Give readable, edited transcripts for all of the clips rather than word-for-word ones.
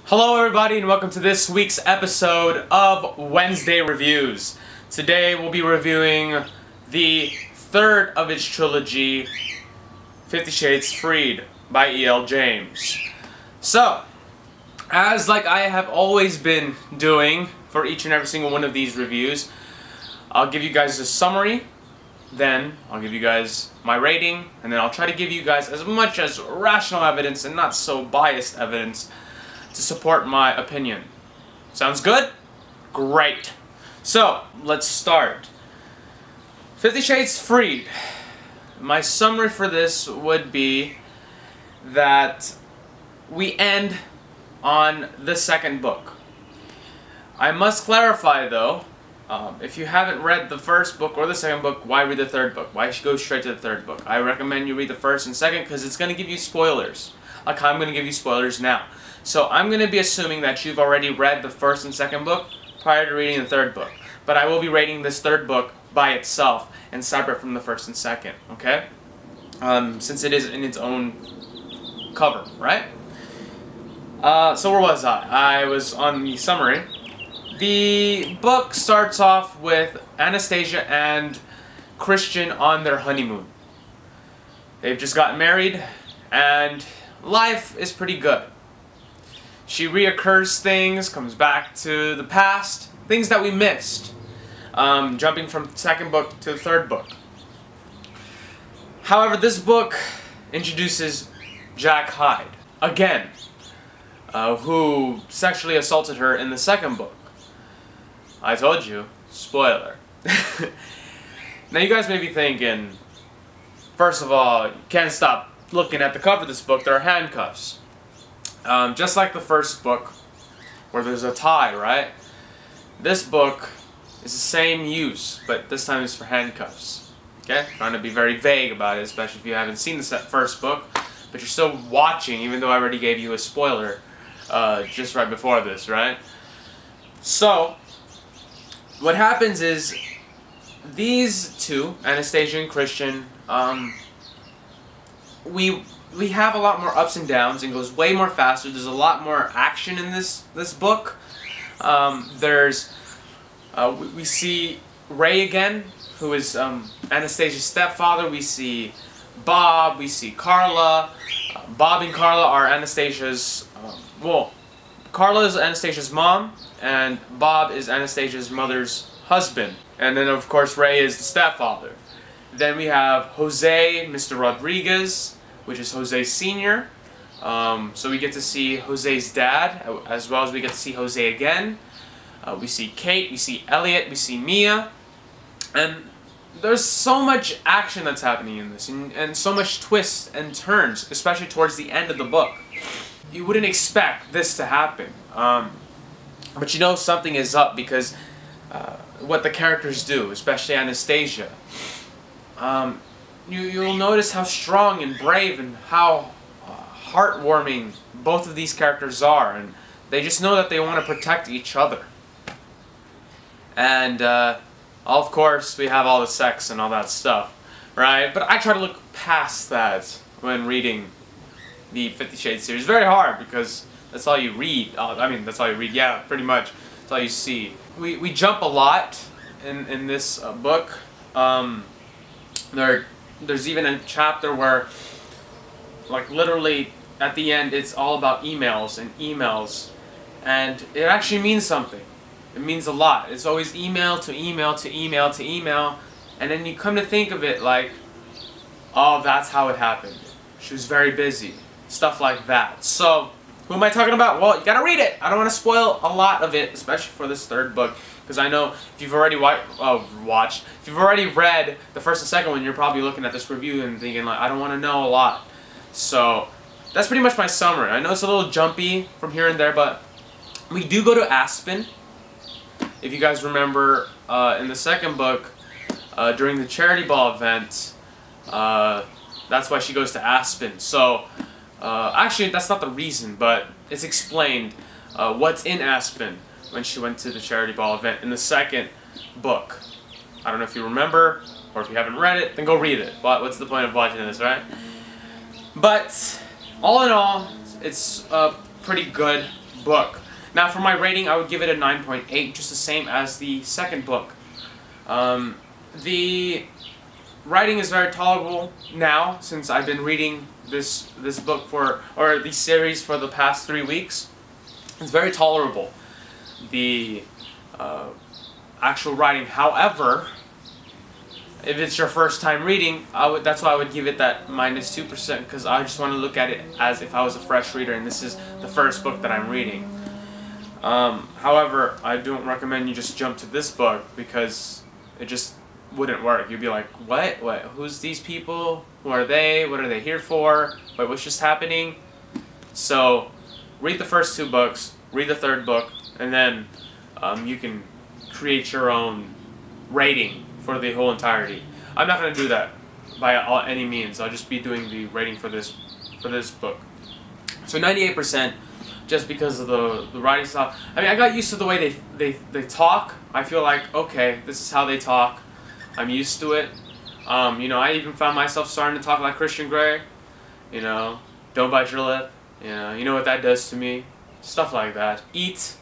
Hello everybody and welcome to this week's episode of Wednesday Reviews. Today we'll be reviewing the third of its trilogy, 50 Shades Freed by E.L. James. So, as like I have always been doing for each and every single one of these reviews, I'll give you guys a summary, then I'll give you guys my rating, and then I'll try to give you guys as much as rational evidence and not so biased evidence to support my opinion. Sounds good? Great. So, let's start. 50 Shades Freed. My summary for this would be that we end on the second book. I must clarify though, if you haven't read the first book or the second book, why read the third book? Why go straight to the third book? I recommend you read the first and second because it's going to give you spoilers. Like I'm going to give you spoilers now. So I'm going to be assuming that you've already read the first and second book prior to reading the third book. But I will be rating this third book by itself and separate from the first and second, okay? Since it is in its own cover, right? So where was I? I was on the summary. The book starts off with Anastasia and Christian on their honeymoon. They've just gotten married and life is pretty good. She reoccurs things, comes back to the past, things that we missed, jumping from the second book to the third book. However, this book introduces Jack Hyde, again, who sexually assaulted her in the second book. I told you, spoiler. Now you guys may be thinking, first of all, you can't stop looking at the cover of this book, there are handcuffs. Just like the first book, where there's a tie, right? This book is the same use, but this time it's for handcuffs. Okay? Trying to be very vague about it, especially if you haven't seen the first book, but you're still watching, even though I already gave you a spoiler just right before this, right? So, what happens is, these two, Anastasia and Christian, we have a lot more ups and downs and goes way more faster. There's a lot more action in this book. We see Ray again, who is Anastasia's stepfather. We see Bob. We see Carla. Bob and Carla are Anastasia's. Carla is Anastasia's mom, and Bob is Anastasia's mother's husband. And then of course Ray is the stepfather. Then we have Jose, Mr. Rodriguez, which is Jose Sr. So we get to see Jose's dad, as well as we get to see Jose again. We see Kate, we see Elliot, we see Mia. And there's so much action that's happening in this, and so much twists and turns, especially towards the end of the book. You wouldn't expect this to happen. But you know something is up because what the characters do, especially Anastasia. You'll notice how strong and brave and how heartwarming both of these characters are, and they just know that they want to protect each other. And of course we have all the sex and all that stuff, right? But I try to look past that when reading the 50 Shades series. Very hard because that's all you read. I mean, that's all you read. Yeah, pretty much. That's all you see. We jump a lot in this book. There's even a chapter where, like, literally at the end it's all about emails and emails, and it actually means something. It means a lot. It's always email to email to email to email, and then you come to think of it like, oh, that's how it happened. She was very busy. Stuff like that. So, who am I talking about? Well, you gotta read it. I don't want to spoil a lot of it, especially for this third book, because I know if you've already if you've already read the first and second one, you're probably looking at this review and thinking like, I don't want to know a lot. So that's pretty much my summary. I know it's a little jumpy from here and there, but we do go to Aspen. If you guys remember, in the second book, during the charity ball event, that's why she goes to Aspen. So actually, that's not the reason, but it's explained what's in Aspen when she went to the charity ball event in the second book. I don't know if you remember, or if you haven't read it, then go read it. But what's the point of watching this, right? But all in all, it's a pretty good book. Now for my rating, I would give it a 9.8, just the same as the second book. The writing is very tolerable now, since I've been reading this book or the series for the past 3 weeks. It's very tolerable, the actual writing. However, if it's your first time reading, that's why I would give it that -2%, because I just want to look at it as if I was a fresh reader and this is the first book that I'm reading. However, I don't recommend you just jump to this book, because it just wouldn't work. You'd be like, what? Who's these people? Who are they? What are they here for? Wait, what's just happening? So, read the first 2 books, read the 3rd book, and then you can create your own rating for the whole entirety. I'm not going to do that by any means. I'll just be doing the rating for this book. So 98%, just because of the writing style. I mean, I got used to the way they talk. I feel like, okay, this is how they talk. I'm used to it. You know, I even found myself starting to talk like Christian Grey. You know, don't bite your lip. You know what that does to me. Stuff like that. Eat.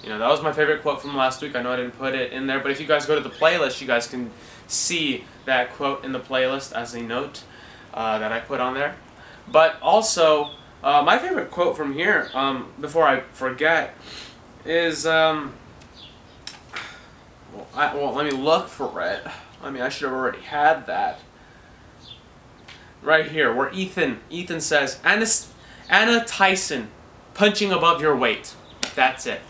You know, that was my favorite quote from last week. I know I didn't put it in there, but if you guys go to the playlist, you guys can see that quote in the playlist as a note that I put on there. But also, my favorite quote from here, before I forget, is, well, let me look for it. I mean, I should have already had that. Right here, where Ethan says, Anna Tyson, punching above your weight. That's it.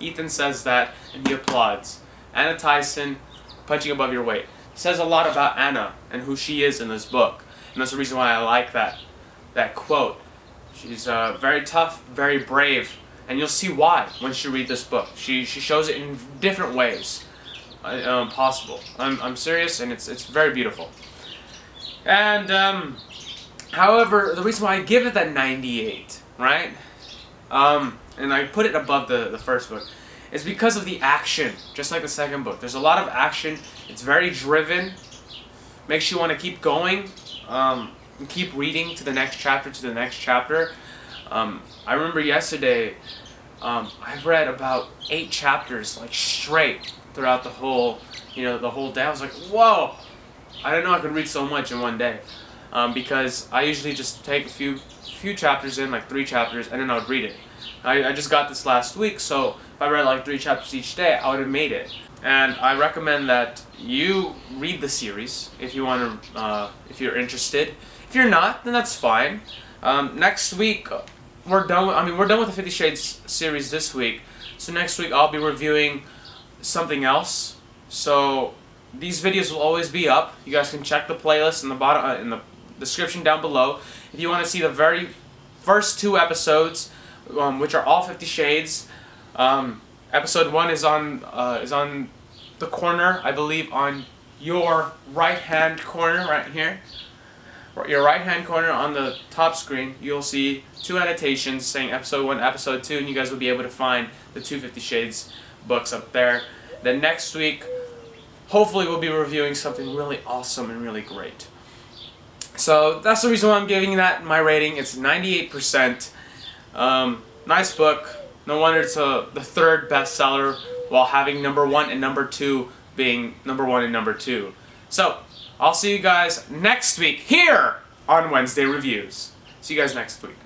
Ethan says that, and he applauds. Anna Tyson, punching above your weight. It says a lot about Anna and who she is in this book. And that's the reason why I like that quote. She's very tough, very brave, and you'll see why when you read this book. She shows it in different ways possible. I'm serious, and it's very beautiful. And however, the reason why I give it that 98, right? And I put it above the first book, is because of the action, just like the second book. There's a lot of action. It's very driven. Makes you want to keep going, and keep reading to the next chapter, I remember yesterday, I read about 8 chapters, like, straight throughout the whole day. I was like, whoa! I didn't know I could read so much in one day, because I usually just take a few chapters in, like 3 chapters, and then I would read it. I just got this last week, so if I read like 3 chapters each day, I would have made it. And I recommend that you read the series if you want to, if you're interested. If you're not, then that's fine. Next week we're done. We're done with the 50 Shades series this week. So next week I'll be reviewing something else. So these videos will always be up. You guys can check the playlist in the bottom, in the description down below, if you want to see the very first 2 episodes, which are all 50 Shades. Episode 1 is on the corner, I believe, on your right-hand corner, right here. Your right-hand corner on the top screen, you'll see 2 annotations saying Episode 1, Episode 2, and you guys will be able to find the 2 50 Shades books up there. Then next week, hopefully we'll be reviewing something really awesome and really great. So that's the reason why I'm giving that my rating. It's 98%. Nice book. No wonder it's the 3rd bestseller, while having #1 and #2 being #1 and #2. So, I'll see you guys next week here on Wednesday Reviews. See you guys next week.